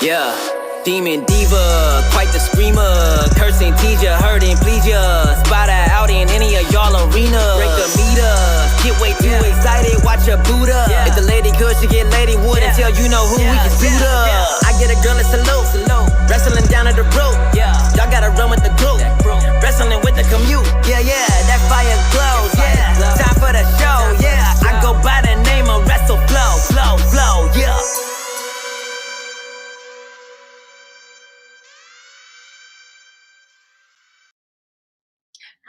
Yeah, demon diva, quite the screamer. Cursing, tease ya, hurting, please ya. Spot her out in any of y'all arena. Break the meter, get way too excited, watch her boot up. If the lady could, she get lady wood until you know who we can suit up. I get a girl a salute, wrestling down at the rope. Y'all gotta run with the group, wrestling with the commute. Yeah, that fire glows. Time for the show. I go by the name of Wrestle Flow. Yeah.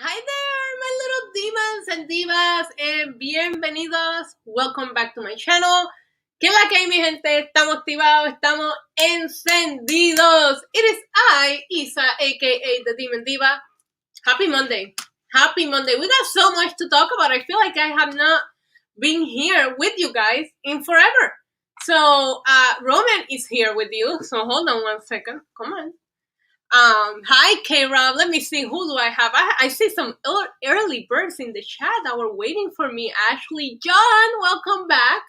Hi there, my little demons and divas, and bienvenidos. Welcome back to my channel. ¿Qué la que hay, mi gente? Estamos activados, estamos encendidos. It is I, Isa, aka the Demon Diva. Happy Monday. Happy Monday. We got so much to talk about. I feel like I have not been here with you guys in forever. So, Roman is here with you. So, hold on one second. Come on. Hi, K-Rob. Let me see. Who do I have? I see some early birds in the chat that were waiting for me. Ashley, John, welcome back.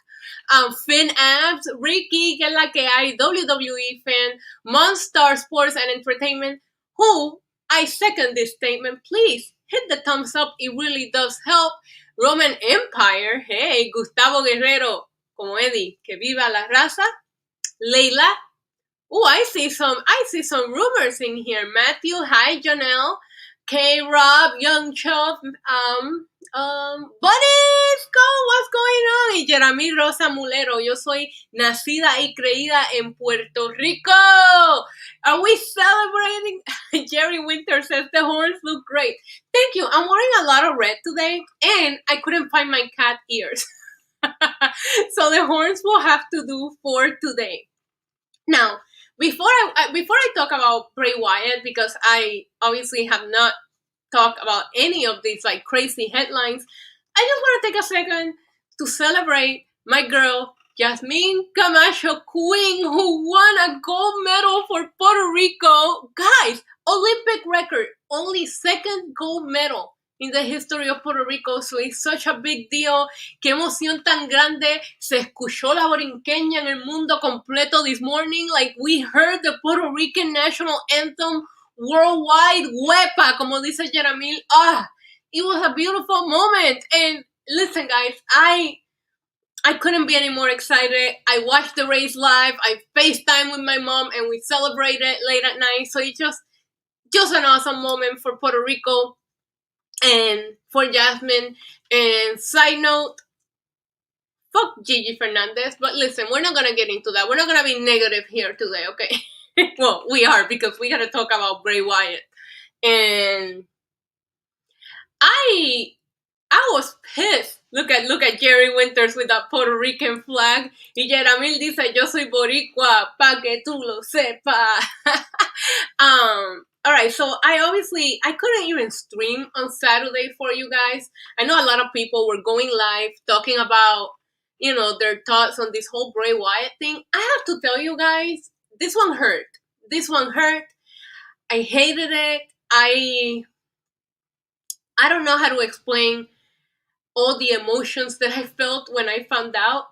Finn Abs, Ricky, que la que hay, WWE fan, Monstar Sports and Entertainment, who, I second this statement. Please hit the thumbs up. It really does help. Roman Empire, hey, Gustavo Guerrero, como Eddie, que viva la raza. Leila, oh, I see some rumors in here. Matthew, hi, Janelle, K-Rob, Young Chubb, Bonisco, what's going on? Y Jeremy Rosa Mulero, yo soy nacida y creída en Puerto Rico. Are we celebrating? Jerry Winter says the horns look great. Thank you. I'm wearing a lot of red today, and I couldn't find my cat ears. So the horns will have to do for today. Now, before I talk about Bray Wyatt, because I obviously have not talked about any of these like crazy headlines, I just want to take a second to celebrate my girl Jasmine Camacho Queen, who won a gold medal for Puerto Rico. Guys, Olympic record, only second gold medal in the history of Puerto Rico, so it's such a big deal. Qué emoción tan grande. Se escuchó la borinqueña en el mundo completo this morning. Like, we heard the Puerto Rican national anthem worldwide. Huepa, como dice Jeremil. It was a beautiful moment. And listen, guys, I couldn't be any more excited. I watched the race live. I FaceTime with my mom, and we celebrated late at night. So it's just an awesome moment for Puerto Rico and for Jasmine. And side note, fuck Gigi Fernandez. But listen, we're not gonna get into that. We're not gonna be negative here today, okay? Well, we are, because we gotta talk about Bray Wyatt. And I was pissed. Look at Jerry Winters with that Puerto Rican flag. Y Yeramil dice, yo soy boricua, pa' que tú lo sepas. Alright, so I couldn't even stream on Saturday for you guys. I know a lot of people were going live talking about, their thoughts on this whole Bray Wyatt thing. I have to tell you guys, this one hurt. I hated it. I don't know how to explain all the emotions that I felt when I found out.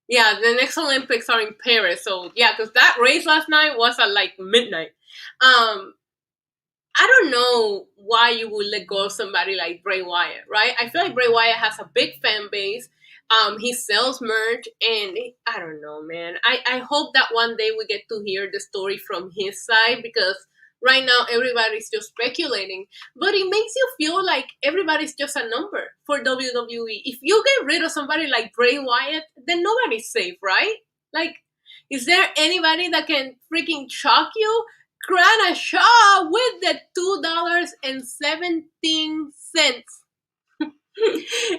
Yeah, the next Olympics are in Paris, so yeah, because that race last night was at like midnight. I don't know why you would let go of somebody like Bray Wyatt, right? I feel like Bray Wyatt has a big fan base. He sells merch, and I don't know, man. I hope that one day we get to hear the story from his side, because right now everybody's just speculating. But it makes you feel like everybody's just a number for WWE. If you get rid of somebody like Bray Wyatt, then nobody's safe, right? Like, is there anybody that can freaking shock you? Grana Shaw with the $2.17.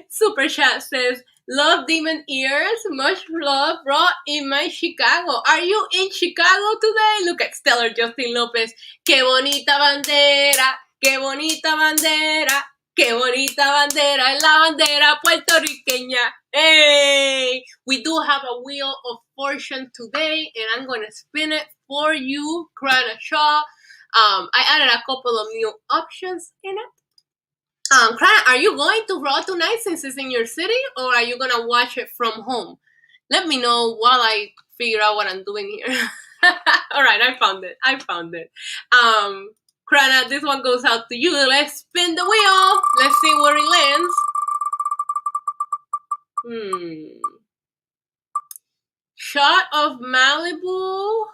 Superchat says, love demon ears, much love, bro, in my Chicago. Are you in Chicago today? Look at Stellar Justin Lopez. Qué bonita bandera, qué bonita bandera, qué bonita bandera, es la bandera puertorriqueña. Hey, we do have a wheel of fortune today, and I'm gonna spin it for you, Grana Shaw. I added a couple of new options in it. Are you going to Raw tonight since it's in your city, or are you gonna watch it from home? Let me know while I figure out what I'm doing here. All right, I found it. Krana, this one goes out to you. Let's spin the wheel. Let's see where it lands. Shot of Malibu.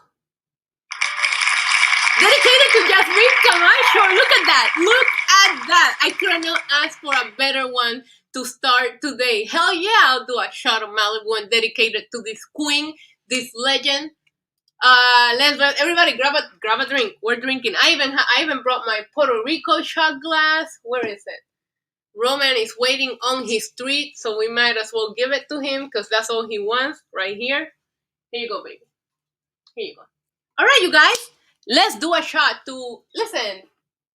Dedicated to Jasmine Camacho. Look at that. Look at that. I could not ask for a better one to start today. Hell yeah, I'll do a shot of Malibu and dedicate it to this queen, this legend. Everybody grab a drink. We're drinking. I even brought my Puerto Rico shot glass. Where is it? Roman is waiting on his treat, so we might as well give it to him because that's all he wants right here. Here you go, baby. Here you go. All right, you guys. Let's do a shot to, listen,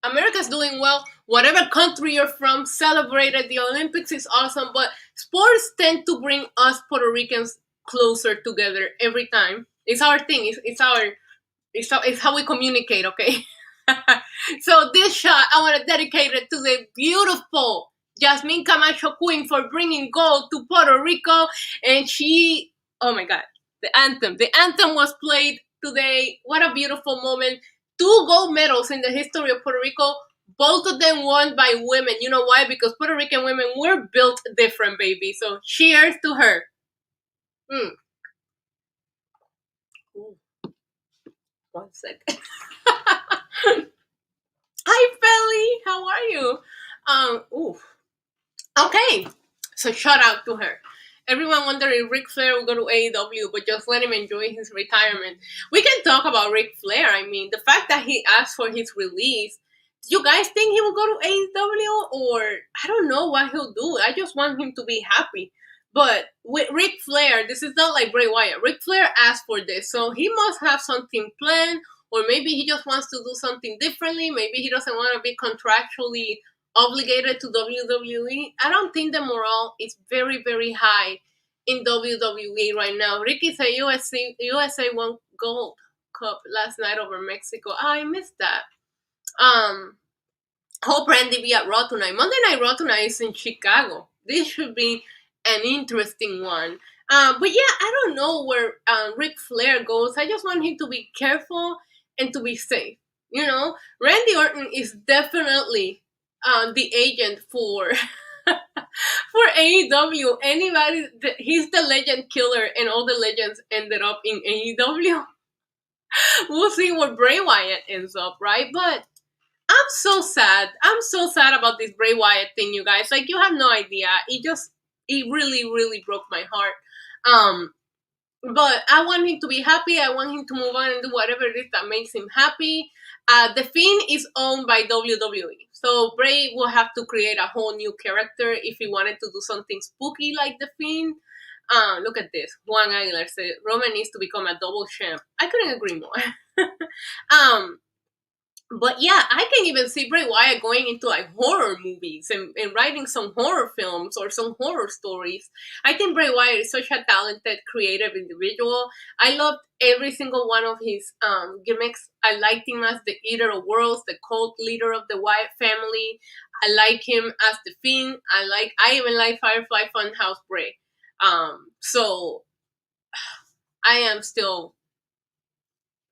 America's doing well. Whatever country you're from, celebrated. The Olympics is awesome, but sports tend to bring us Puerto Ricans closer together every time. It's our thing. It's how we communicate, okay? So this shot, I want to dedicate it to the beautiful Jasmine Camacho Queen for bringing gold to Puerto Rico. And she, oh my God, the anthem. The anthem was played today. What a beautiful moment. 2 gold medals in the history of Puerto Rico. Both of them won by women. You know why? Because Puerto Rican women were built different, baby. So cheers to her. One second. Hi, Felly. How are you? Okay. So shout out to her. Everyone wondering if Ric Flair will go to AEW, but just let him enjoy his retirement. We can talk about Ric Flair. I mean, the fact that he asked for his release. Do you guys think he will go to AEW? Or I don't know what he'll do. I just want him to be happy. But with Ric Flair, this is not like Bray Wyatt. Ric Flair asked for this, so he must have something planned, or maybe he just wants to do something differently. Maybe he doesn't want to be contractually obligated to WWE. I don't think the morale is very, very high in WWE right now. Ricky said USA won Gold Cup last night over Mexico. I missed that. Hope Randy be at Raw tonight. Monday Night Raw tonight is in Chicago. This should be an interesting one. But yeah, I don't know where Ric Flair goes. I just want him to be careful and to be safe. You know, Randy Orton is definitely the agent for for AEW. Anybody, he's the legend killer, and all the legends ended up in AEW. We'll see where Bray Wyatt ends up, right? But I'm so sad. I'm so sad about this Bray Wyatt thing, you guys. Like, you have no idea. It really, really broke my heart. But I want him to be happy. I want him to move on and do whatever it is that makes him happy. The Fiend is owned by WWE. So Bray will have to create a whole new character if he wanted to do something spooky like The Fiend. Look at this. Juan Aguilar said, Roman needs to become a double champ. I couldn't agree more. But yeah, I can even see Bray Wyatt going into like horror movies and writing some horror films or some horror stories. I think Bray Wyatt is such a talented, creative individual. I loved every single one of his gimmicks. I liked him as the Eater of Worlds, the cult leader of the Wyatt family. I like him as the Fiend. I even like Firefly Funhouse Bray. So I am still,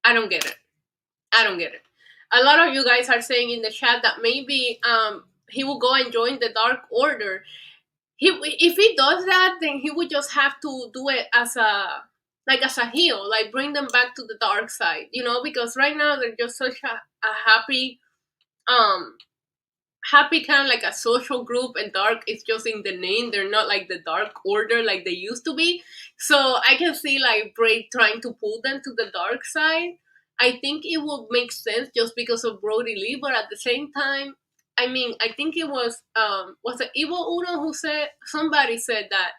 I don't get it. A lot of you guys are saying in the chat that maybe he will go and join the Dark Order. If he does that, then he would just have to do it as a heel, like bring them back to the dark side, you know, because right now they're just such a happy kind of like a social group, and dark is just in the name. They're not like the Dark Order like they used to be. So I can see like Bray trying to pull them to the dark side. I think it would make sense just because of Brody Lee, but at the same time, I mean, I think it was it Evil Uno who said, somebody said that,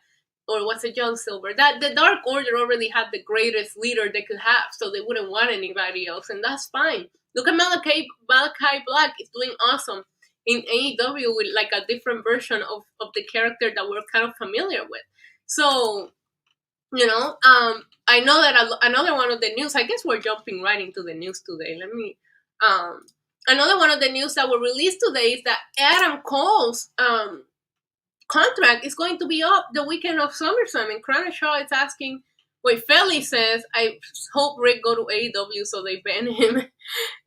or was it John Silver, that the Dark Order already had the greatest leader they could have, so they wouldn't want anybody else, and that's fine. Look at Malachi Black is doing awesome in AEW with like a different version of the character that we're kind of familiar with. So, you know, I know that another one of the news, I guess we're jumping right into the news today. Another one of the news that were released today is that Adam Cole's contract is going to be up the weekend of SummerSlam, and Shaw is asking. Wait, Felly says, I hope Rick go to AEW so they ban him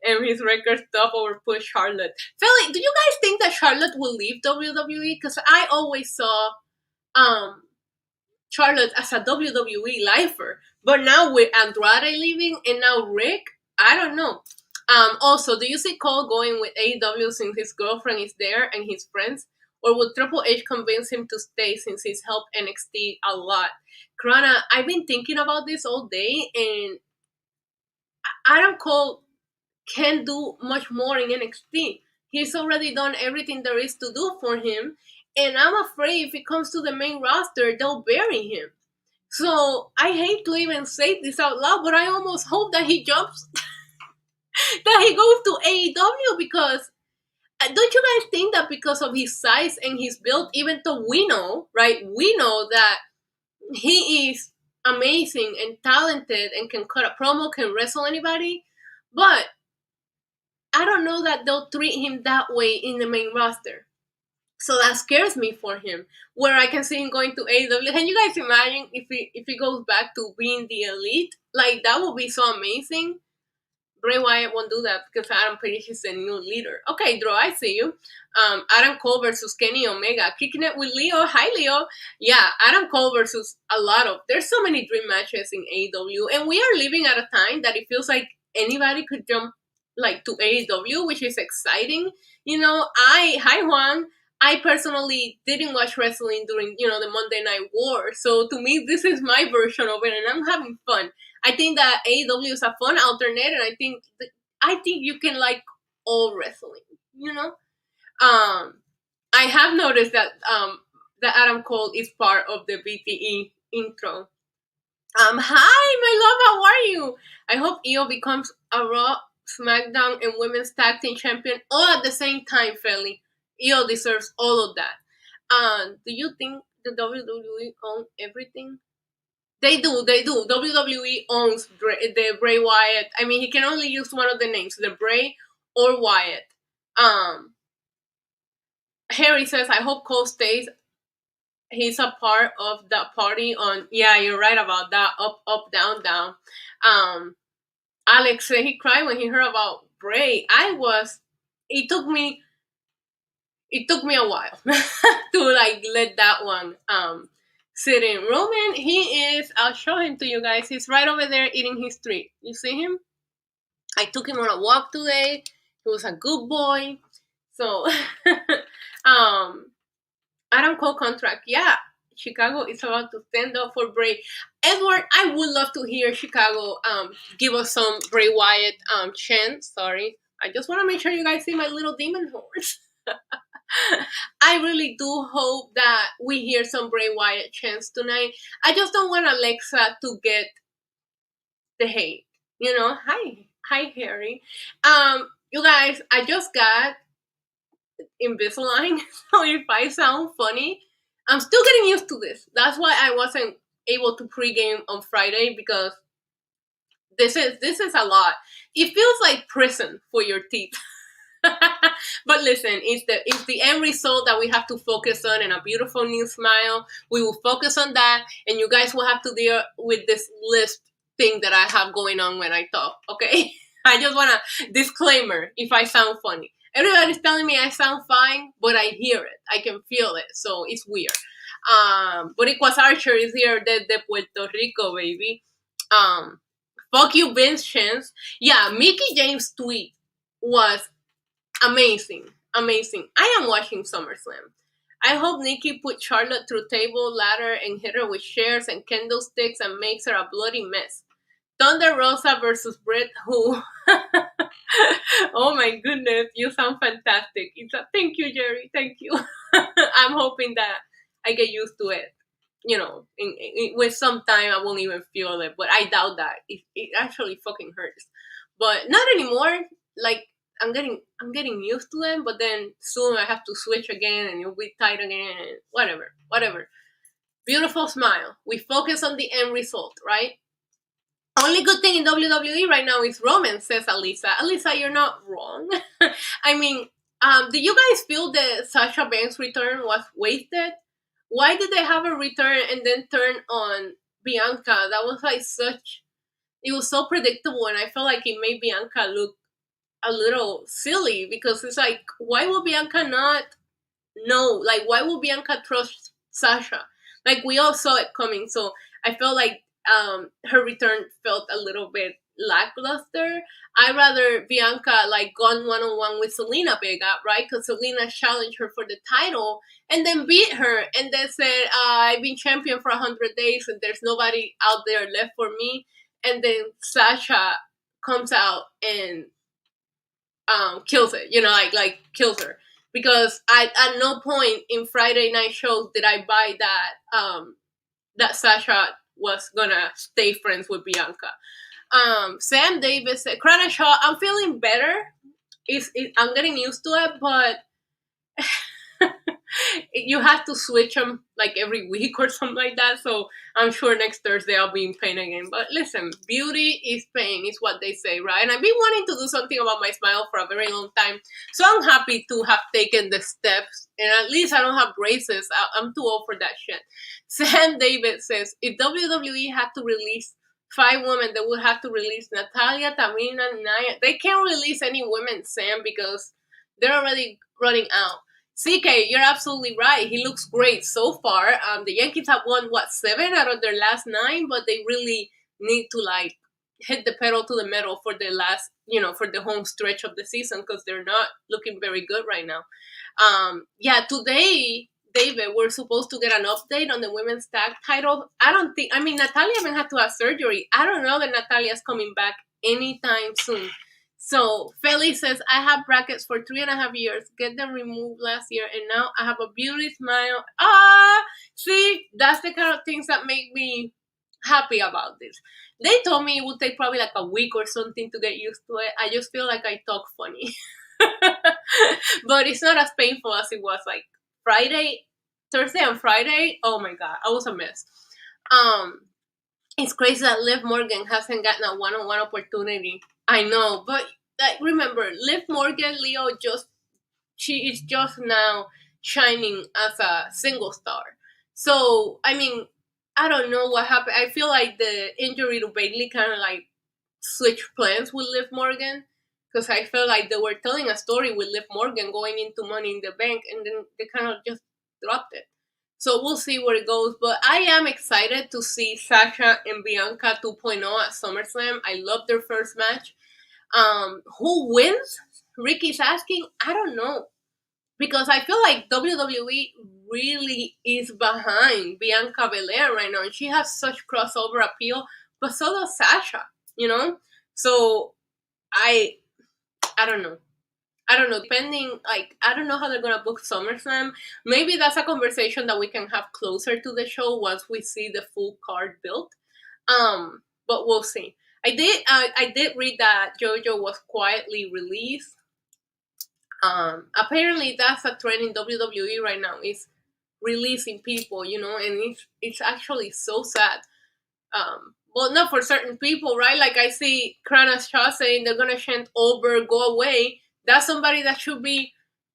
and his record stop over push Charlotte. Felly, do you guys think that Charlotte will leave WWE? Because I always saw Charlotte as a WWE lifer. But now with Andrade leaving and now Rick, I don't know. Also, do you see Cole going with AEW since his girlfriend is there and his friends? Or would Triple H convince him to stay since he's helped NXT a lot? Krana, I've been thinking about this all day, and Adam Cole can't do much more in NXT. He's already done everything there is to do for him, and I'm afraid if it comes to the main roster, they'll bury him. So I hate to even say this out loud, but I almost hope that he jumps, that he goes to AEW, because don't you guys think that because of his size and his build, even though we know, right, we know that he is amazing and talented and can cut a promo, can wrestle anybody, but I don't know that they'll treat him that way in the main roster. So that scares me for him, where I can see him going to AEW. Can you guys imagine if he goes back to being the elite? Like, that would be so amazing. Bray Wyatt won't do that because Adam Page is the new leader. Okay, Drew, I see you. Adam Cole versus Kenny Omega. Kicking it with Leo. Hi, Leo. Yeah, Adam Cole versus there's so many dream matches in AEW. And we are living at a time that it feels like anybody could jump like to AEW, which is exciting. You know, hi Juan. I personally didn't watch wrestling during, the Monday Night War. So to me, this is my version of it, and I'm having fun. I think that AEW is a fun alternate, and I think you can like all wrestling, I have noticed that that Adam Cole is part of the BTE intro. Hi, my love, how are you? I hope Io becomes a Raw, SmackDown, and Women's Tag Team Champion all at the same time, Felly. Io deserves all of that. Do you think the WWE owns everything? They do. WWE owns the Bray Wyatt. I mean, he can only use one of the names, the Bray or Wyatt. Harry says, I hope Cole stays. He's a part of that party on... Yeah, you're right about that. Up, up, down, down. Alex said he cried when he heard about Bray. It took me a while to like let that one sit in. Roman, he is, I'll show him to you guys. He's right over there eating his treat. You see him? I took him on a walk today. He was a good boy. So, Adam Cole contract. Yeah, Chicago is about to stand up for Bray. Edward, I would love to hear Chicago give us some Bray Wyatt chant. Sorry. I just want to make sure you guys see my little demon horse. I really do hope that we hear some Bray Wyatt chants tonight. I just don't want Alexa to get the hate. Hi Harry. You guys, I just got Invisalign, so if I sound funny, I'm still getting used to this. That's why I wasn't able to pregame on Friday, because this is a lot. It feels like prison for your teeth. But listen, it's the end result that we have to focus on, and a beautiful new smile. We will focus on that, and you guys will have to deal with this lisp thing that I have going on when I talk, okay? I just want a disclaimer if I sound funny. Everybody's telling me I sound fine, but I hear it. I can feel it, so it's weird. Boricuas Archer is here, de Puerto Rico, baby. Fuck you, Vince Chance. Yeah, Mickey James' tweet was amazing. I am watching SummerSlam. I hope Nikki put Charlotte through table, ladder, and hit her with chairs and candlesticks and makes her a bloody mess. Thunder Rosa versus Britt, who... Oh my goodness, you sound fantastic. Thank you, Jerry. Thank you. I'm hoping that I get used to it. With some time I won't even feel it, but I doubt that. It actually fucking hurts. But not anymore. Like, I'm getting used to them, but then soon I have to switch again and it'll be tight again and whatever. Beautiful smile. We focus on the end result, right? Only good thing in WWE right now is Roman, says Alisa. Alisa, you're not wrong. I mean, did you guys feel that Sasha Banks' return was wasted? Why did they have a return and then turn on Bianca? That was like it was so predictable, and I felt like it made Bianca look a little silly, because it's like, why would Bianca not know? Like, why would Bianca trust Sasha? Like, we all saw it coming, so I felt like her return felt a little bit lackluster. I rather Bianca like gone one-on-one with Selena Vega, right? Because Selena challenged her for the title and then beat her, and then said, I've been champion for 100 days and there's nobody out there left for me. And then Sasha comes out and kills it, like kills her. Because at no point in Friday night shows did I buy that Sasha was gonna stay friends with Bianca. Sam Davis said, Krana Shaw, I'm feeling better. I'm getting used to it, but you have to switch them like every week or something like that. So I'm sure next Thursday I'll be in pain again. But listen, beauty is pain, is what they say, right? And I've been wanting to do something about my smile for a very long time. So I'm happy to have taken the steps. And at least I don't have braces. I'm too old for that shit. Sam David says, if WWE had to release 5 women, they would have to release Natalia, Tamina, Nia. They can't release any women, Sam, because they're already running out. CK, you're absolutely right. He looks great so far. The Yankees have won, 7 out of their last 9, but they really need to, like, hit the pedal to the metal for the last, for the home stretch of the season, because they're not looking very good right now. Today, David, we're supposed to get an update on the women's tag title. Natalia even had to have surgery. I don't know that Natalia's coming back anytime soon. So Feli says, I have brackets for 3.5 years. Get them removed last year, and now I have a beauty smile. See, that's the kind of things that make me happy about this. They told me it would take probably like a week or something to get used to it. I just feel like I talk funny. But it's not as painful as it was like Thursday and Friday. Oh my god, I was a mess. It's crazy that Liv Morgan hasn't gotten a one-on-one opportunity. I know, but remember, Liv Morgan, Leo, she is just now shining as a single star. So, I don't know what happened. I feel like the injury to Bayley kind of like switched plans with Liv Morgan, because I felt like they were telling a story with Liv Morgan going into Money in the Bank, and then they kind of just dropped it. So we'll see where it goes. But I am excited to see Sasha and Bianca 2.0 at SummerSlam. I love their first match. Who wins? Ricky's asking. I don't know. Because I feel like WWE really is behind Bianca Belair right now. And she has such crossover appeal. But so does Sasha, So I don't know. Depending, I don't know how they're gonna book SummerSlam. Maybe that's a conversation that we can have closer to the show once we see the full card built. But we'll see. I did read that JoJo was quietly released. Apparently that's a trend in WWE right now, is releasing people, and it's actually so sad. Well, not for certain people, right? Like I see Krana Shaw saying they're gonna chant over, go away. That's somebody that should be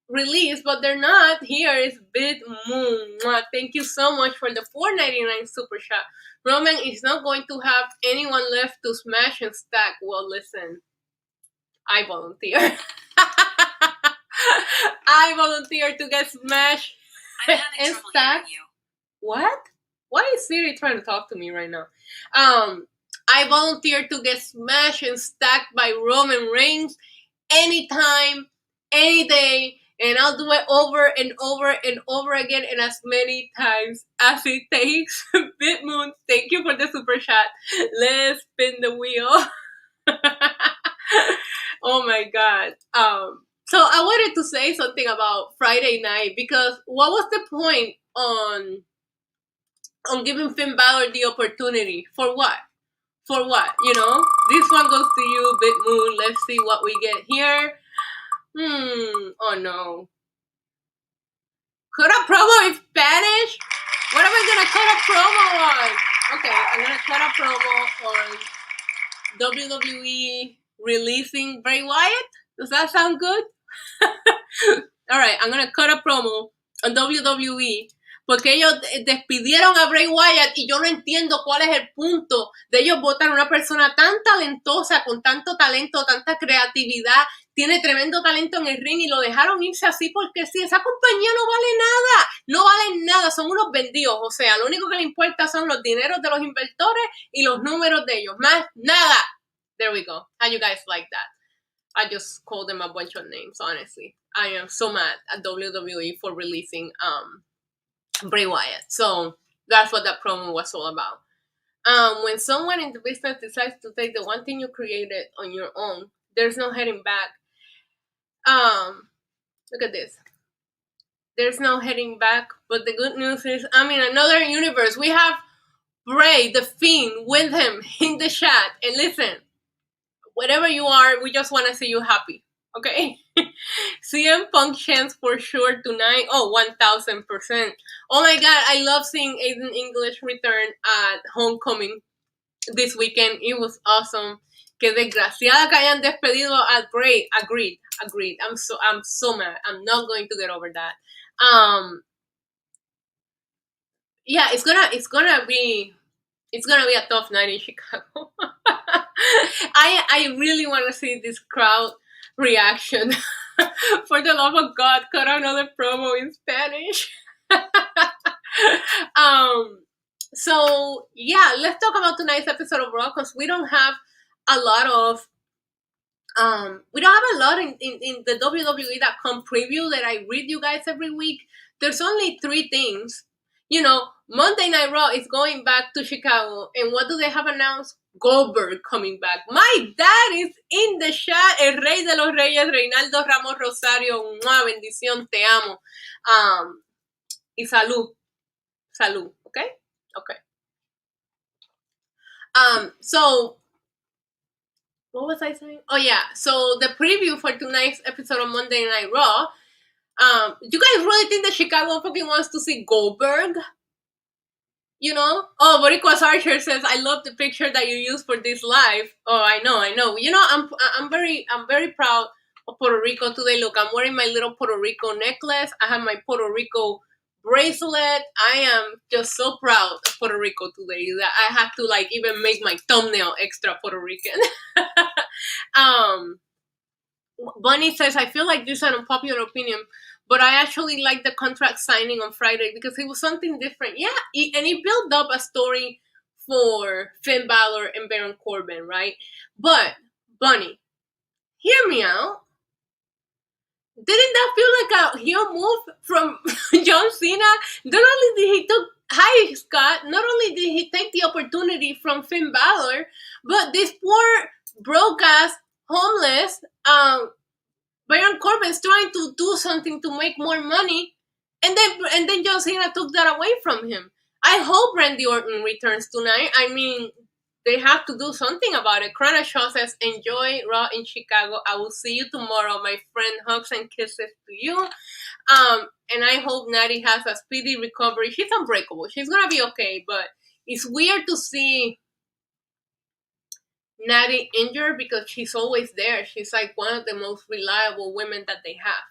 released, but they're not. Here is Big Moon. Thank you so much for the $4.99 super chat. Roman is not going to have anyone left to smash and stack. Well, listen, I volunteer. I volunteer to get smashed and stacked. What? Why is Siri trying to talk to me right now? I volunteer to get smashed and stacked by Roman Reigns anytime, any day, and I'll do it over and over and over again, and as many times as it takes. Bit Moon, thank you for the super chat. Let's spin the wheel. Oh my god. So I wanted to say something about Friday night, because what was the point on giving Finn Balor the opportunity? For what? For what? This one goes to you, Bit Moon. Let's see what we get here. Oh no. Cut a promo in Spanish? What am I gonna cut a promo on? Okay, I'm gonna cut a promo on WWE releasing Bray Wyatt. Does that sound good? Alright, I'm gonna cut a promo on WWE porque ellos despidieron a Bray Wyatt y yo no entiendo cuál es el punto de ellos votar a una persona tan talentosa, con tanto talento, tanta creatividad, tiene tremendo talento en el ring y lo dejaron irse así porque sí, esa compañía no vale nada, son unos vendidos, o sea, lo único que le importa son los dineros de los inversores y los números de ellos, más nada. There we go. How you guys like that? I just called them a bunch of names, honestly. I am so mad at WWE for releasing Bray Wyatt. So that's what that promo was all about. When someone in the business decides to take the one thing you created on your own, there's no heading back. Look at this. There's no heading back, but the good news is, I'm in another universe. We have Bray, the Fiend, with him in the chat. And listen, whatever you are, we just want to see you happy, okay? CM Punk chance for sure tonight. Oh, 1000%. Oh my God, I love seeing Aiden English return at Homecoming this weekend. It was awesome. Que desgraciada que hayan despedido a Bray. Agreed. I'm so mad. I'm not going to get over that. Yeah, it's gonna be a tough night in Chicago. I really want to see this crowd reaction. For the love of God, cut another promo in Spanish. So yeah, let's talk about tonight's episode of Raw, because we don't have a lot in the WWE.com preview that I read you guys every week. There's only 3 things. You know, Monday Night Raw is going back to Chicago, and what do they have announced? Goldberg coming back. My dad is in the chat. El Rey de los Reyes, Reinaldo Ramos Rosario. Una bendición, te amo. Y salud. Okay. So what was I saying? Oh yeah. So the preview for tonight's episode of Monday Night Raw. You guys really think that Chicago fucking wants to see Goldberg? You know? Oh, Boricua's Archer says, I love the picture that you used for this live. Oh, I know. You know, I'm very proud of Puerto Rico today. Look, I'm wearing my little Puerto Rico necklace. I have my Puerto Rico bracelet. I am just so proud of Puerto Rico today that I have to like even make my thumbnail extra Puerto Rican. Bunny says, I feel like this is an unpopular opinion, but I actually like the contract signing on Friday because it was something different. Yeah, and it built up a story for Finn Balor and Baron Corbin, right? But, Bunny, hear me out. Didn't that feel like a heel move from John Cena? Not only did he took, hi Scott, not only did he take the opportunity from Finn Balor, but this poor, broke-ass, homeless, Baron Corbin's trying to do something to make more money, and then John Cena took that away from him. I hope Randy Orton returns tonight. I mean, they have to do something about it. Krana Shaw says, enjoy Raw in Chicago. I will see you tomorrow, my friend. Hugs and kisses to you. And I hope Natty has a speedy recovery. She's unbreakable. She's gonna be okay, but it's weird to see Natty injured because she's always there. She's like one of the most reliable women that they have.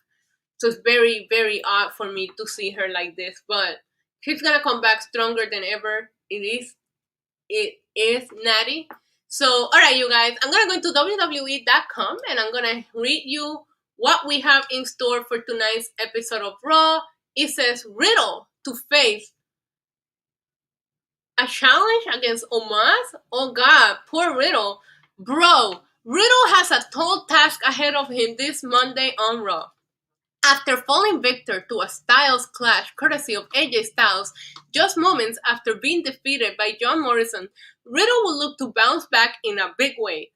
So it's very, very odd for me to see her like this, but she's gonna come back stronger than ever. It is Natty. So, alright, you guys, I'm gonna go into WWE.com and I'm gonna read you what we have in store for tonight's episode of Raw. It says Riddle to face a challenge against Omos? Oh God, poor Riddle. Bro, Riddle has a tall task ahead of him this Monday on Raw. After falling victor to a Styles clash courtesy of AJ Styles, just moments after being defeated by John Morrison, Riddle will look to bounce back in a big way.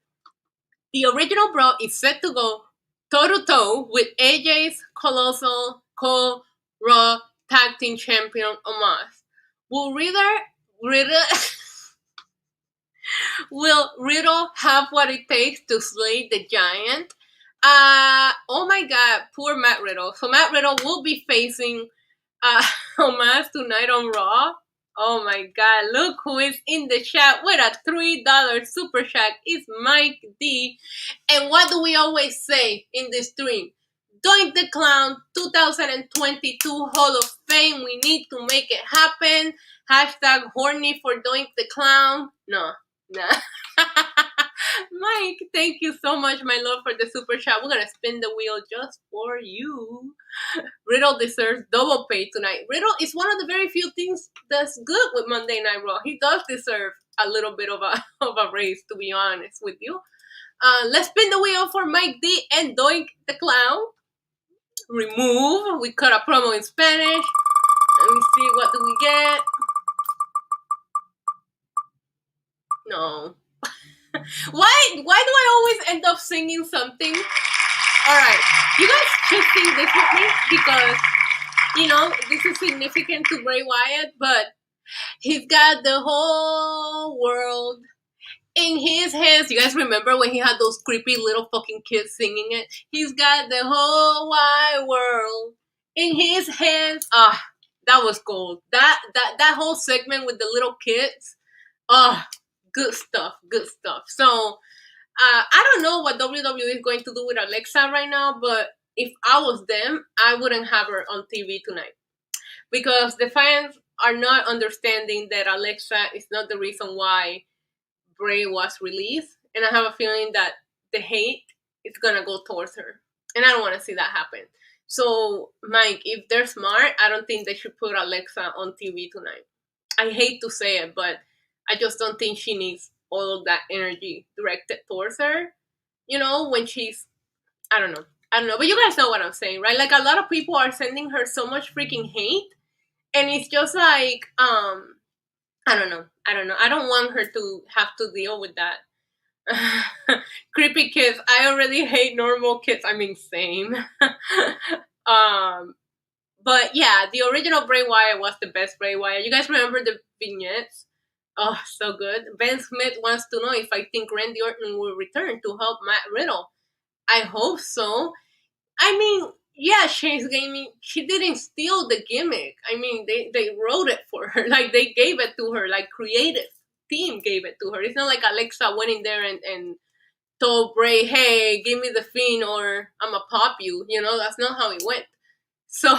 The original Bro is set to go toe-to-toe with AJ's Colossal Co-Raw Tag Team Champion Omos. Will Riddle have what it takes to slay the giant? Oh my God, poor Matt Riddle. So Matt Riddle will be facing Omos tonight on Raw. Oh my God, look who is in the chat with a $3 super chat. It's Mike D. And what do we always say in this stream? Doink the Clown 2022 Hall of Fame. We need to make it happen. Hashtag horny for Doink the Clown. No, nah. Mike, thank you so much, my love, for the super chat. We're gonna spin the wheel just for you. Riddle deserves double pay tonight. Riddle is one of the very few things that's good with Monday Night Raw. He does deserve a little bit of a raise, to be honest with you. Let's spin the wheel for Mike D and Doink the Clown. Remove. We cut a promo in Spanish. Let me see, what do we get? No. Why do I always end up singing something? Alright, you guys should sing this with me because, you know, this is significant to Bray Wyatt, but he's got the whole world in his hands. You guys remember when he had those creepy little fucking kids singing it? He's got the whole wide world in his hands. That was gold. That whole segment with the little kids. Good stuff. So, I don't know what WWE is going to do with Alexa right now, but if I was them, I wouldn't have her on TV tonight. Because the fans are not understanding that Alexa is not the reason why Bray was released. And I have a feeling that the hate is going to go towards her. And I don't want to see that happen. So, Mike, if they're smart, I don't think they should put Alexa on TV tonight. I hate to say it, but I just don't think she needs all of that energy directed towards her. You know, when she's, I don't know. But you guys know what I'm saying, right? Like, a lot of people are sending her so much freaking hate. And it's just like, I don't know. I don't want her to have to deal with that. Creepy kids. I already hate normal kids. I mean, same. But yeah, the original Bray Wyatt was the best Bray Wyatt. You guys remember the vignettes? Oh, so good. Ben Smith wants to know if I think Randy Orton will return to help Matt Riddle. I hope so. I mean, yeah, Chase Gaming, she didn't steal the gimmick. I mean, they wrote it for her. Like, they gave it to her. Like, creative team gave it to her. It's not like Alexa went in there and told Bray, hey, give me the Fiend or I'ma pop you. You know, that's not how it went. So,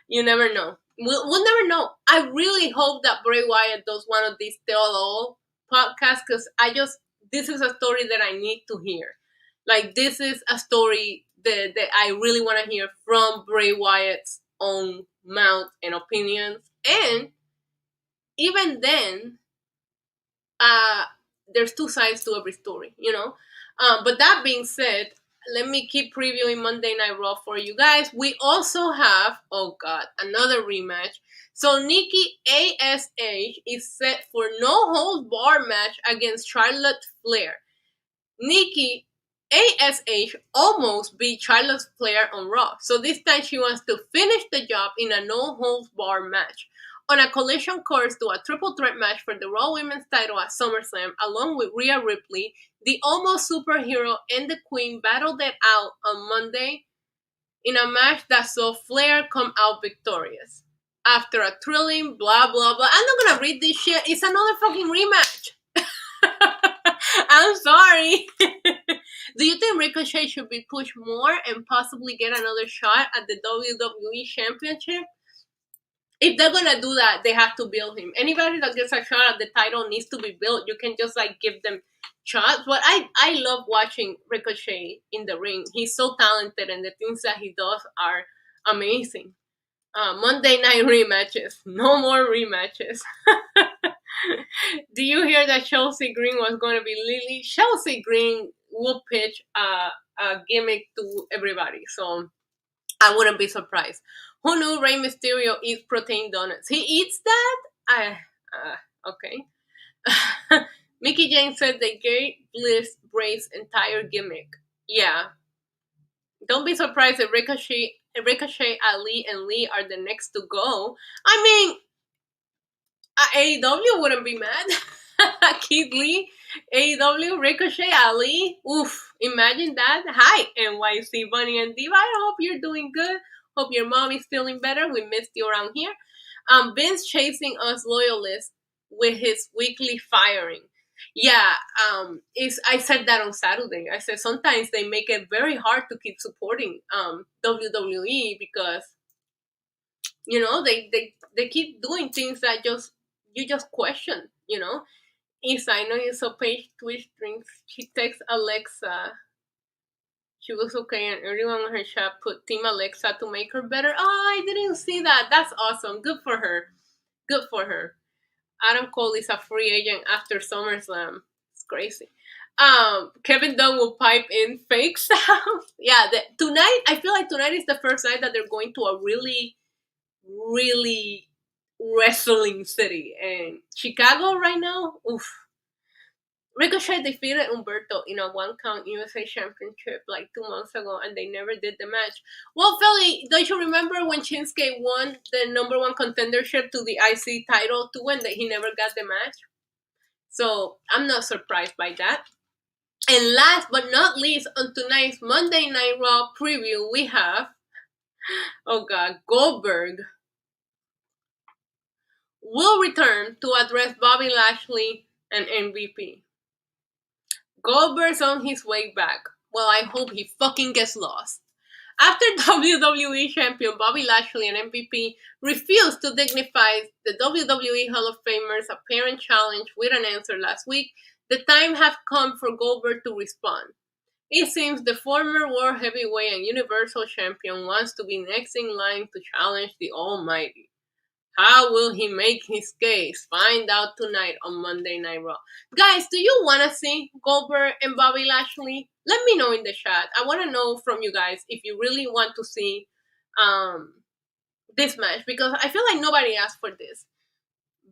you never know. We'll never know. I really hope that Bray Wyatt does one of these Tell All podcasts because this is a story that I need to hear. Like, this is a story that I really want to hear from Bray Wyatt's own mouth and opinions. And even then, there's two sides to every story, you know? But that being said, let me keep previewing Monday Night Raw for you guys. We also have, oh God, another rematch. So Nikki ASH is set for no holds bar match against Charlotte Flair. Nikki ASH almost beat Charlotte Flair on Raw. So this time she wants to finish the job in a no holds bar match. On a collision course to a triple threat match for the Raw Women's title at Summerslam, along with Rhea Ripley, the almost superhero and the Queen battled it out on Monday in a match that saw Flair come out victorious. After a thrilling blah blah blah. I'm not gonna read this shit. It's another fucking rematch. I'm sorry. Do you think Ricochet should be pushed more and possibly get another shot at the WWE Championship? If they're gonna do that, they have to build him. Anybody that gets a shot at the title needs to be built. You can just like give them shots. But I love watching Ricochet in the ring. He's so talented and the things that he does are amazing. Monday night rematches. No more rematches. Do you hear that Chelsea Green was going to be Lily? Chelsea Green will pitch a gimmick to everybody. So I wouldn't be surprised. Who knew Rey Mysterio eats protein donuts? He eats that? Okay. Mickey Jane said they gave Bliss Bray's entire gimmick. Yeah. Don't be surprised if Ricochet, Ali, and Lee are the next to go. I mean, AEW wouldn't be mad. Keith Lee, AEW, Ricochet, Ali. Oof, imagine that. Hi, NYC Bunny and Diva. I hope you're doing good. Hope your mom is feeling better. We missed you around here. Vince chasing us loyalists with his weekly firing. Yeah, I said that on Saturday. I said sometimes they make it very hard to keep supporting WWE because they keep doing things that you just question. Isa, I know you saw Paige Twitch drinks. She texts Alexa. She was okay, and everyone on her chat put Team Alexa to make her better. Oh, I didn't see that. That's awesome. Good for her. Good for her. Adam Cole is a free agent after SummerSlam. It's crazy. Kevin Dunn will pipe in fake sound. Yeah, tonight, I feel like tonight is the first night that they're going to a really, really wrestling city. And Chicago right now, oof. Ricochet defeated Humberto in a one count USA Championship like 2 months ago, and they never did the match. Well, Philly, don't you remember when Shinsuke won the #1 contendership to the IC title to win that he never got the match? So I'm not surprised by that. And last but not least, on tonight's Monday Night Raw preview, we have, oh god, Goldberg will return to address Bobby Lashley and MVP. Goldberg's on his way back. Well, I hope he fucking gets lost. After WWE Champion Bobby Lashley and MVP refused to dignify the WWE Hall of Famer's apparent challenge with an answer last week, the time has come for Goldberg to respond. It seems the former World Heavyweight and Universal Champion wants to be next in line to challenge the Almighty. How will he make his case? Find out tonight on Monday Night Raw. Guys, do you want to see Goldberg and Bobby Lashley? Let me know in the chat. I want to know from you guys if you really want to see this match, because I feel like nobody asked for this.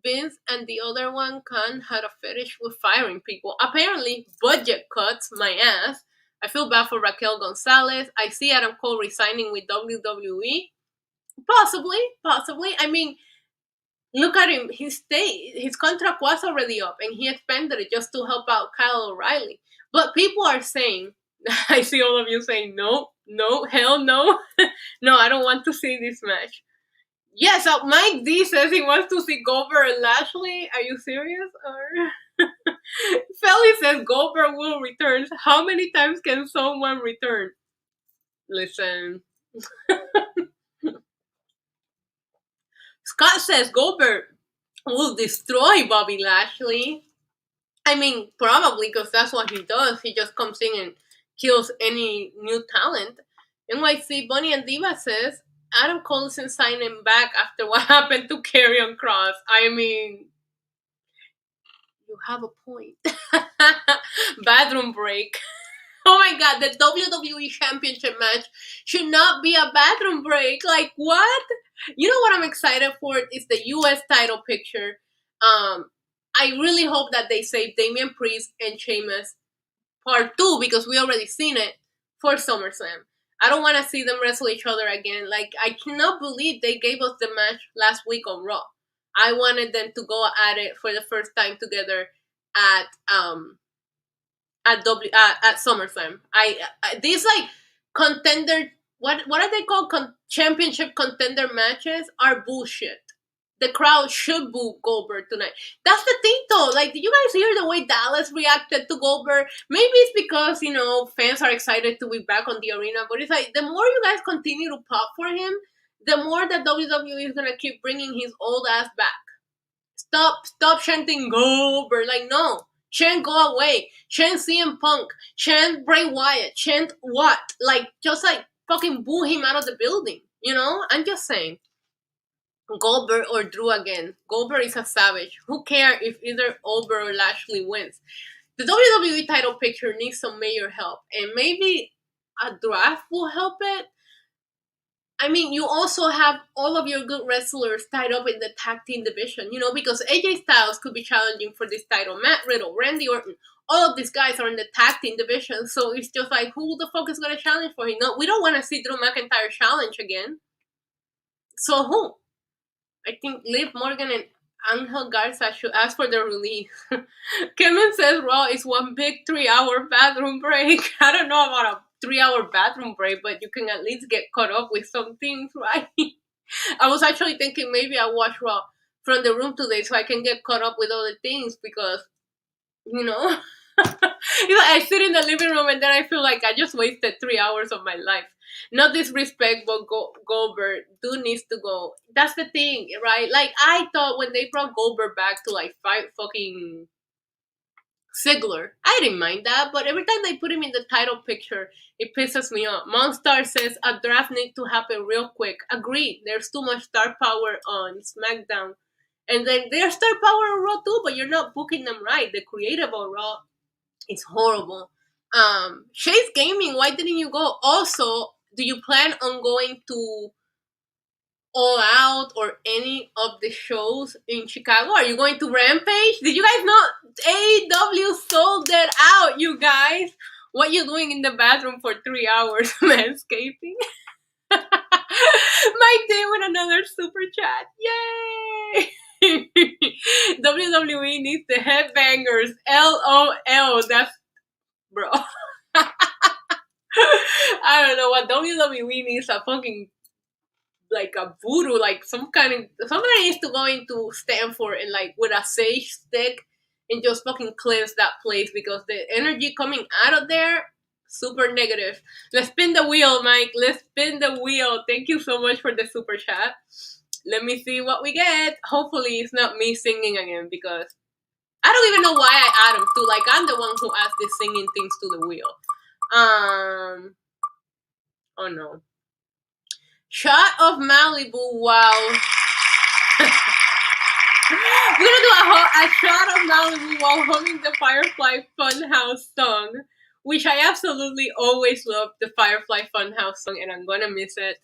Vince and the other one, Khan, had a fetish with firing people. Apparently, budget cuts my ass. I feel bad for Raquel Gonzalez. I see Adam Cole resigning with WWE. Possibly. I mean, look at him. His contract was already up, and he expanded it just to help out Kyle O'Reilly. But people are saying, I see all of you saying, no, hell no. No, I don't want to see this match. Yes, Mike D says he wants to see Goldberg and Lashley. Are you serious? Or Felly says Goldberg will return. How many times can someone return? Listen. Scott says Goldberg will destroy Bobby Lashley. I mean, probably, because that's what he does. He just comes in and kills any new talent. NYC Bunny and Diva says Adam Cole isn't signing back after what happened to Karrion Kross. I mean, you have a point. Bathroom break. Oh my god, the WWE Championship match should not be a bathroom break. Like, what? You know what I'm excited for? Is the US title picture. I really hope that they save Damian Priest and Sheamus Part 2, because we already seen it, for SummerSlam. I don't want to see them wrestle each other again. Like, I cannot believe they gave us the match last week on Raw. I wanted them to go at it for the first time together at SummerSlam. These like contender, what are they called? Championship contender matches are bullshit. The crowd should boo Goldberg tonight. That's the thing, though. Like, did you guys hear the way Dallas reacted to Goldberg? Maybe it's because, fans are excited to be back on the arena. But it's like, the more you guys continue to pop for him, the more that WWE is going to keep bringing his old ass back. Stop chanting Goldberg. Like, no. Chant go away. Chant CM Punk. Chant Bray Wyatt. Chant what? Like, just like fucking boo him out of the building. I'm just saying. Goldberg or Drew again. Goldberg is a savage. Who cares if either Goldberg or Lashley wins? The WWE title picture needs some major help, and maybe a draft will help it. I mean, you also have all of your good wrestlers tied up in the tag team division, because AJ Styles could be challenging for this title. Matt Riddle, Randy Orton, all of these guys are in the tag team division, so it's just like, who the fuck is going to challenge for him? No, we don't want to see Drew McIntyre challenge again. So who? I think Liv Morgan and Angel Garza should ask for their release. Kevin says Raw is one big 3-hour bathroom break. I don't know about a 3-hour bathroom break, but you can at least get caught up with some things, right? I was actually thinking maybe I'll watch Raw from the room today so I can get caught up with other things, because you know. I sit in the living room and then I feel like I just wasted 3 hours of my life. No disrespect, but Goldberg do needs to go. That's the thing, right? Like, I thought when they brought Goldberg back to like fight fucking Ziggler, I didn't mind that, but every time they put him in the title picture, it pisses me off. Monstar says a draft needs to happen real quick. Agreed. There's too much star power on SmackDown. And then there's star power on Raw too, but you're not booking them right. The creative on Raw is horrible. Chase Gaming, why didn't you go? Also, do you plan on going to All Out or any of the shows in Chicago? Are you going to Rampage? Did you guys know AEW sold that out, you guys? What you doing in the bathroom for 3 hours, manscaping? Mike Day with another super chat. Yay! WWE needs the headbangers. LOL. That's bro. I don't know what WWE needs a fucking like a voodoo, like somebody needs to go into Stanford and like with a sage stick and just fucking cleanse that place because the energy coming out of there super negative. Let's spin the wheel, Mike. Let's spin the wheel. Thank you so much for the super chat. Let me see what we get. Hopefully it's not me singing again because I don't even know why I add them to. Like, I'm the one who adds the singing things to the wheel. Oh no. Shot of Malibu while we're gonna do a shot of Malibu while humming the Firefly Funhouse song, which I absolutely always love the Firefly Funhouse song, and I'm gonna miss it.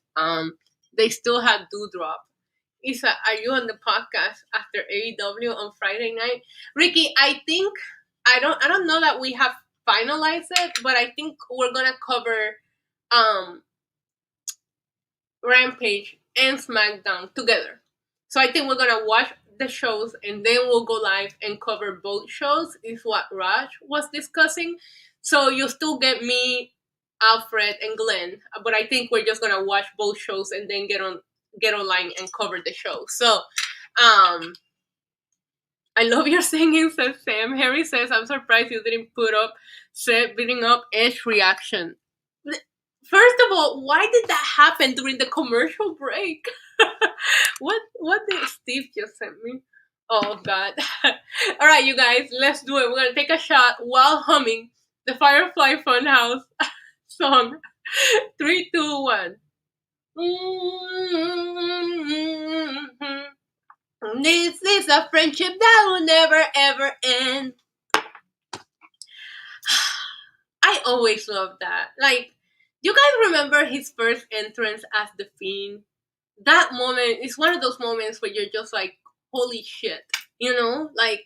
They still have Dewdrop. Isa, are you on the podcast after AEW on Friday night? Ricky, I think I don't know that we have finalized it, but I think we're gonna cover Rampage and SmackDown together. So I think we're gonna watch the shows and then we'll go live and cover both shows, is what Raj was discussing. So you'll still get me, Alfred, and Glenn, but I think we're just gonna watch both shows and then get online and cover the show. So I love your singing, says Sam. Harry says, I'm surprised you didn't put up beating up Edge reaction. First of all, why did that happen during the commercial break? What did Steve just send me? Oh God. Alright, you guys, let's do it. We're gonna take a shot while humming the Firefly Funhouse song. 3, 2, 1. This is a friendship that will never ever end. I always love that. Like, you guys remember his first entrance as The Fiend? That moment is one of those moments where you're just like, holy shit. You know? Like,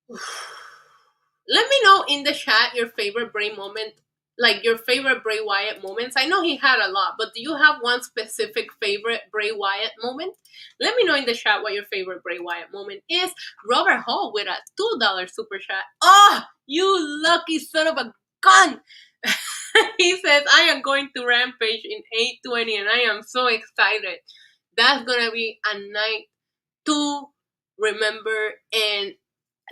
let me know in the chat your favorite Bray moment. Like, your favorite Bray Wyatt moments. I know he had a lot, but do you have one specific favorite Bray Wyatt moment? Let me know in the chat what your favorite Bray Wyatt moment is. Robert Hall with a $2 super chat. Oh, you lucky son of a gun! He says, I am going to Rampage in 8:20 and I am so excited. That's gonna be a night to remember. And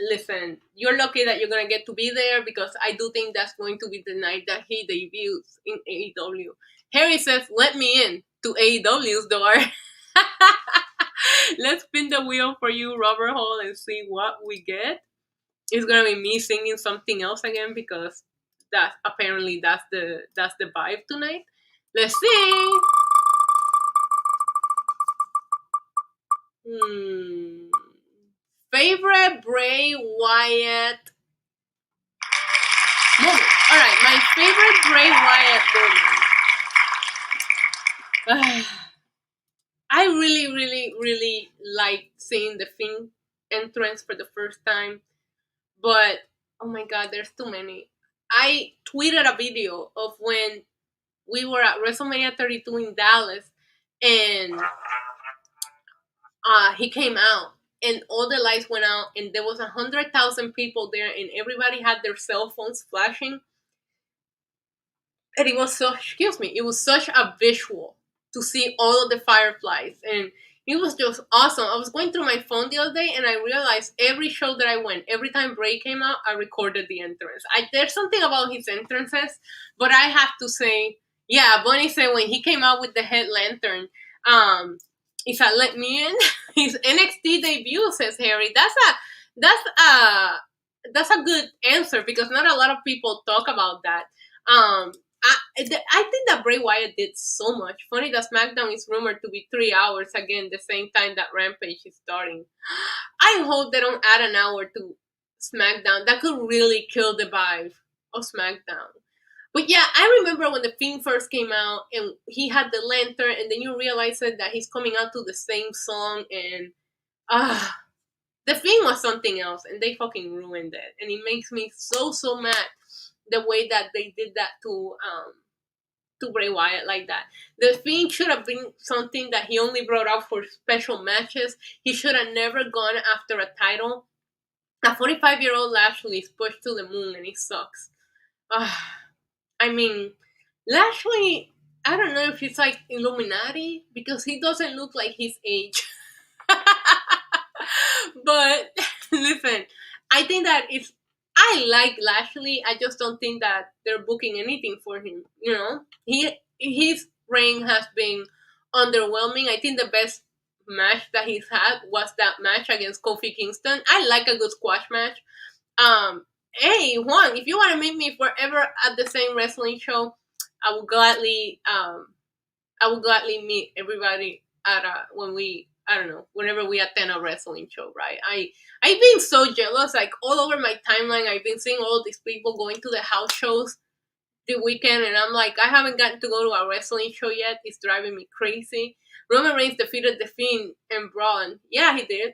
listen, you're lucky that you're gonna get to be there because I do think that's going to be the night that he debuts in AEW. Harry says, let me in to AEW's door. Let's spin the wheel for you, Robert Hall, and see what we get. It's gonna be me singing something else again because that's the vibe tonight. Let's see. Favorite Bray Wyatt moment. Alright, my favorite Bray Wyatt moment. I really, really, really liked seeing the Fiend entrance for the first time. But, oh my God, there's too many. I tweeted a video of when we were at Wrestlemania 32 in Dallas and he came out and all the lights went out and there was 100,000 people there and everybody had their cell phones flashing. And it was such a visual to see all of the fireflies and It was just awesome. I was going through my phone the other day and I realized every show that I went, every time Bray came out, I recorded the entrance. There's something about his entrances, but I have to say, yeah, Bunny said when he came out with the head lantern, he said, "Let me in." His NXT debut, says Harry. That's a good answer because not a lot of people talk about that. I think that Bray Wyatt did so much. Funny that SmackDown is rumored to be 3 hours again, the same time that Rampage is starting. I hope they don't add an hour to SmackDown. That could really kill the vibe of SmackDown. But yeah, I remember when the Fiend first came out and he had the lantern, and then you realize that he's coming out to the same song, and the Fiend was something else, and they fucking ruined it. And it makes me so mad the way that they did that to Bray Wyatt like that. The Fiend should have been something that he only brought out for special matches. He should have never gone after a title. A 45-year-old Lashley is pushed to the moon and he sucks. I mean, Lashley, I don't know if he's like Illuminati because he doesn't look like his age. But listen, I think that I like Lashley. I just don't think that they're booking anything for him. You know, his reign has been underwhelming. I think the best match that he's had was that match against Kofi Kingston. I like a good squash match. Hey Juan, if you want to meet me forever at the same wrestling show, I will gladly meet everybody at whenever we attend a wrestling show, right? I've been so jealous, like all over my timeline. I've been seeing all these people going to the house shows the weekend, and I'm like, I haven't gotten to go to a wrestling show yet. It's driving me crazy. Roman Reigns defeated The Fiend and Braun. Yeah, he did.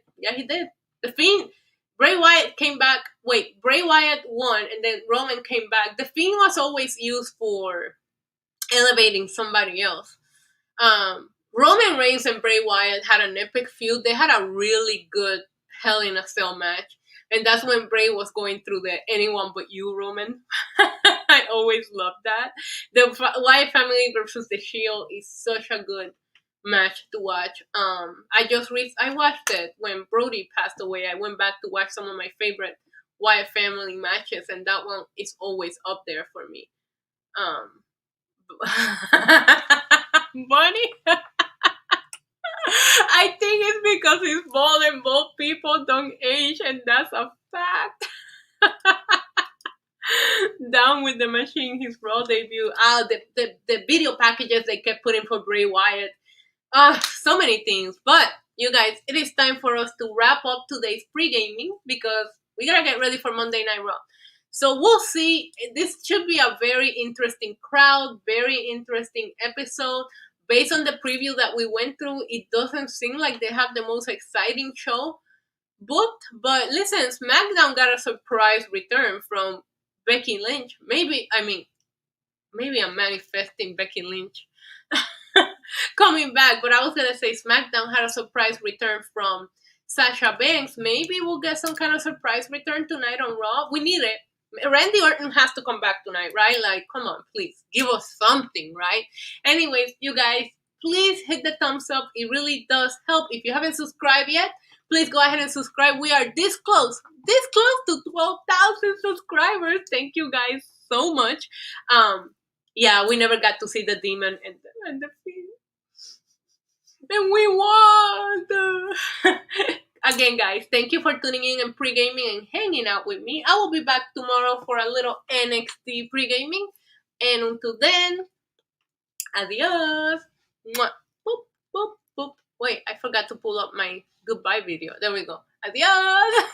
The Fiend, Bray Wyatt came back. Wait, Bray Wyatt won, and then Roman came back. The Fiend was always used for elevating somebody else. Roman Reigns and Bray Wyatt had an epic feud. They had a really good Hell in a Cell match. And that's when Bray was going through the anyone but you, Roman. I always loved that. The Wyatt family versus the Shield is such a good match to watch. I watched it when Brody passed away. I went back to watch some of my favorite Wyatt family matches, and that one is always up there for me. Bunny? I think it's because he's bald and bald people don't age, and that's a fact. Down with the Machine, his Raw debut. The video packages they kept putting for Bray Wyatt. So many things. But, you guys, it is time for us to wrap up today's pre-gaming because we gotta get ready for Monday Night Raw. So we'll see. This should be a very interesting crowd, very interesting episode. Based on the preview that we went through, it doesn't seem like they have the most exciting show booked. But listen, SmackDown got a surprise return from Becky Lynch. Maybe I'm manifesting Becky Lynch coming back. But I was going to say SmackDown had a surprise return from Sasha Banks. Maybe we'll get some kind of surprise return tonight on Raw. We need it. Randy Orton has to come back tonight, right? Like, come on, please. Give us something, right? Anyways, you guys, please hit the thumbs up. It really does help. If you haven't subscribed yet, please go ahead and subscribe. We are this close to 12,000 subscribers. Thank you guys so much. Yeah, we never got to see the Demon and the Fiend. And we won! Again, guys, thank you for tuning in and pre-gaming and hanging out with me. I will be back tomorrow for a little NXT pre-gaming. And until then, adios. Mwah. Boop, boop, boop. Wait, I forgot to pull up my goodbye video. There we go. Adios.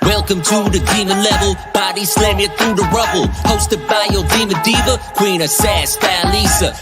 Welcome to the demon level, body slamming through the rubble. Hosted by your demon diva, Queen of Sass, Style Lisa.